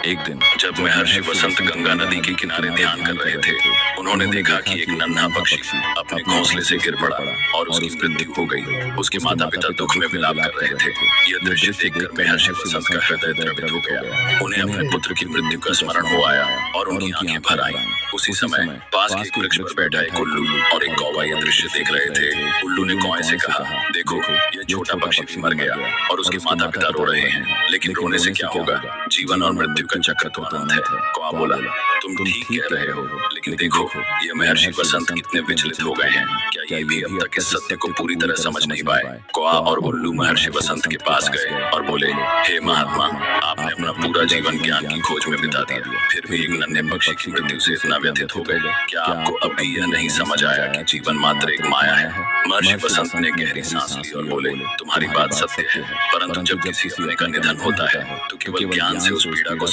एक दिन जब महर्षि वसंत गंगा नदी के किनारे ध्यान कर रहे थे, उन्होंने देखा कि एक नन्हा पक्षी अपने घोंसले से गिर पड़ा और उसकी मृत्यु हो गई। उसके माता पिता दुख में विलाप कर रहे थे। यह दृश्य देखकर महर्षि वसंत का हृदय द्रवित हो गया। उन्हें अपने पुत्र की मृत्यु का स्मरण हो आया और उनकी आंखें भर आईं। उसी समय पास के एक वृक्ष पर बैठा एक उल्लू और एक कौवा यह दृश्य देख रहे थे। उल्लू ने कौवे से कहा, देखो यह छोटा पक्षी भी मर गया और उसके माता पिता रो रहे हैं, लेकिन रोने से क्या होगा? जीवन और मृत्यु का चक्र तो अनंत है। कौवा बोला, तुम ठीक कह रहे हो, लेकिन देखो ये महर्षि वसंत कितने विचलित हो गए हैं। क्या ये भी अब तक इस सत्य को पूरी तरह समझ नहीं पाए? कौवा और उल्लू महर्षि वसंत के पास गए और बोले, हे महात्मा, आपने अपना पूरा जीवन ज्ञान की खोज में बिता दिया, फिर भी एक नन्हे पक्षी की मृत्यु से इतना व्यथित हो गए। क्या आपको अब भी यह नहीं समझ आया कि जीवन मात्र एक माया है? महर्षि वसंत ने गहरी सांस ली और बोले, तुम्हारी बात सत्य है, परंतु जब किसी अपने का निधन होता है तो केवल ज्ञान से उस पीड़ा को